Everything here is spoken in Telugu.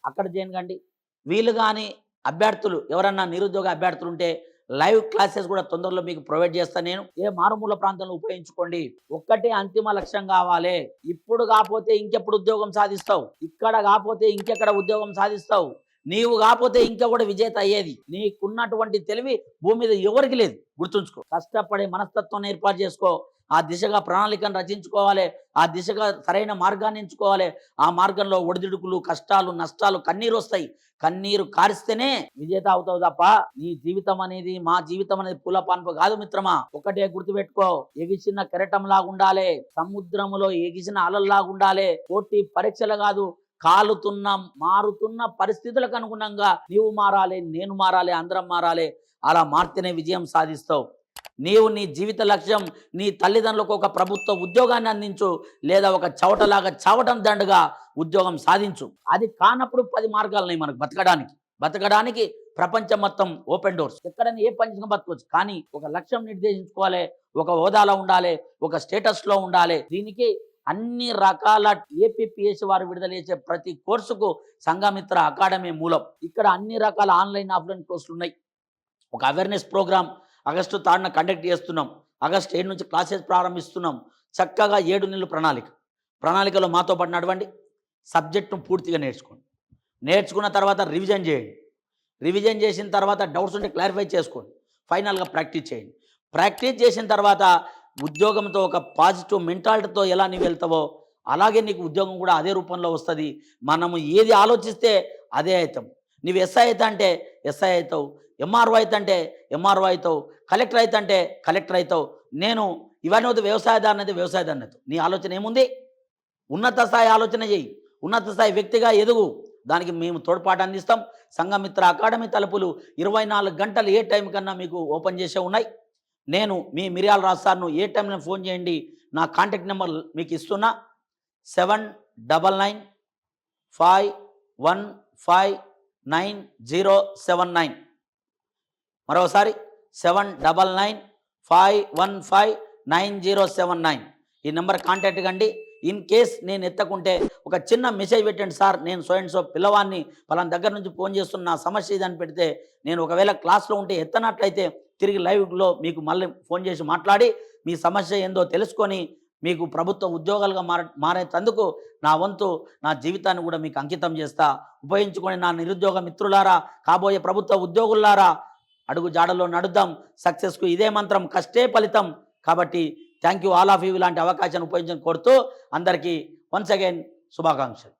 అక్కడ చేయకండి. వీళ్ళు గాని అభ్యర్థులు ఎవరన్నా నిరుద్యోగ అభ్యర్థులు ఉంటే లైవ్ క్లాసెస్ కూడా తొందరలో మీకు ప్రొవైడ్ చేస్తాను నేను. మారుమూల ప్రాంతంలో ఉపయోగించుకోండి. ఒక్కటే అంతిమ లక్ష్యం కావాలి. ఇప్పుడు కాకపోతే ఇంకెప్పుడు ఉద్యోగం సాధిస్తావు? ఇక్కడ కాకపోతే ఇంకెక్కడ ఉద్యోగం సాధిస్తావు? నీవు కాకపోతే ఇంకెవడు విజేత అయ్యేది? నీకున్నటువంటి తెలివి భూమి మీద ఎవరికి లేదు. గుర్తుంచుకో. కష్టపడే మనస్తత్వం ఏర్పాటు చేసుకో. ఆ దిశగా ప్రణాళికను రచించుకోవాలి. ఆ దిశగా సరైన మార్గాన్ని ఎంచుకోవాలి. ఆ మార్గంలో ఒడిదుడుకులు, కష్టాలు, నష్టాలు, కన్నీరు వస్తాయి. కన్నీరు కారిస్తేనే విజేత అవుతావు తప్ప నీ జీవితం అనేది, మా జీవితం అనేది పూల పాన్పు కాదు మిత్రమా. ఒకటే గుర్తుపెట్టుకో. ఎగిసిన కెరటంలాగా ఉండాలి. సముద్రములో ఎగిసిన అలల్లాగా ఉండాలి. పోటీ పరీక్షలు కాదు, కాలుతున్న మారుతున్న పరిస్థితులకు అనుగుణంగా నీవు మారాలి, నేను మారాలి, అందరం మారాలి. అలా మారితేనే విజయం సాధిస్తావు. నీవు నీ జీవిత లక్ష్యం నీ తల్లిదండ్రులకు ఒక ప్రభుత్వ ఉద్యోగాన్ని అందించు, లేదా ఒక చవటలాగా చావటం దండగా ఉద్యోగం సాధించు. అది కానప్పుడు 10 మార్గాలు ఉన్నాయి మనకు బతకడానికి. ప్రపంచం మొత్తం ఓపెన్ డోర్స్. ఎక్కడైనా ఏ పని బతకొచ్చు. కానీ ఒక లక్ష్యం నిర్దేశించుకోవాలి, ఒక హోదాలో ఉండాలి, ఒక స్టేటస్లో ఉండాలి. దీనికి అన్ని రకాల ఏపీపీఎస్సీ వారు విడుదల చేసే ప్రతి కోర్సుకు సంఘమిత్ర అకాడమీ మూలం. ఇక్కడ అన్ని రకాల ఆన్లైన్, ఆఫ్లైన్ కోర్సులు ఉన్నాయి. ఒక అవేర్నెస్ ప్రోగ్రామ్ ఆగస్టు 3న కండక్ట్ చేస్తున్నాం. ఆగస్టు 7 నుంచి క్లాసెస్ ప్రారంభిస్తున్నాం. చక్కగా 7 నెలలు ప్రణాళికలో మాతో పాటు నడవండి. సబ్జెక్టును పూర్తిగా నేర్చుకోండి. నేర్చుకున్న తర్వాత రివిజన్ చేయండి. రివిజన్ చేసిన తర్వాత డౌట్స్ ఉంటే క్లారిఫై చేసుకోండి. ఫైనల్గా ప్రాక్టీస్ చేయండి. ప్రాక్టీస్ చేసిన తర్వాత ఉద్యోగంతో ఒక పాజిటివ్ మెంటాలిటీతో ఎలా నీవు వెళ్తావో అలాగే నీకు ఉద్యోగం కూడా అదే రూపంలో వస్తుంది. మనము ఏది ఆలోచిస్తే అదే అవుతాం. నీవు ఎస్ఐ అయితే అంటే ఎస్ఐ అవుతావు, ఎంఆర్ఓ అయితే అంటే ఎంఆర్ఓ అవుతావు, కలెక్టర్ అయితే అంటే కలెక్టర్ అవుతావు. నేను ఇవన్నీ వద్దు, వ్యవసాయదారుని అయితే వ్యవసాయదారుని అవుతావు. నీ ఆలోచన ఏముంది? ఉన్నత స్థాయి ఆలోచన చేయి, ఉన్నత స్థాయి వ్యక్తిగా ఎదుగు. దానికి మేము తోడ్పాటు అందిస్తాం. సంఘమిత్ర అకాడమీ తలుపులు 24 గంటలు ఏ టైం కన్నా మీకు ఓపెన్ చేసే ఉన్నాయి. నేను మీ మిర్యాల రాజు సార్ను ఏ టైంలో ఫోన్ చేయండి. నా కాంటాక్ట్ నెంబర్ మీకు ఇస్తున్నా. 7995159079. మరోసారి 7995159079. ఈ నెంబర్ కాంటాక్ట్ కండి. ఇన్ కేస్ నేను ఎత్తకుంటే ఒక చిన్న మెసేజ్ పెట్టండి. సార్, నేను సో అండ్ సో పిల్లవాడిని పలానా దగ్గర నుంచి ఫోన్ చేస్తున్న, నా సమస్య ఇదని పెడితే నేను ఒకవేళ క్లాస్లో ఉంటే ఎత్తనట్లయితే తిరిగి లైవ్లో మీకు మళ్ళీ ఫోన్ చేసి మాట్లాడి మీ సమస్య ఏందో తెలుసుకొని మీకు ప్రభుత్వ ఉద్యోగాలుగా మారేందుకు నా వంతు, నా జీవితాన్ని కూడా మీకు అంకితం చేస్తా. ఉపయోగించుకొని నా నిరుద్యోగ మిత్రులారా, కాబోయే ప్రభుత్వ ఉద్యోగులారా, అడుగు జాడలో నడుద్దాం. సక్సెస్కు ఇదే మంత్రం, కష్టే ఫలితం. కాబట్టి thank you all of you. ఇలాంటి అవకాశాన్ని ఉపయోగించని కోరుతూ అందరికీ వన్స్ అగైన్ శుభాకాంక్షలు.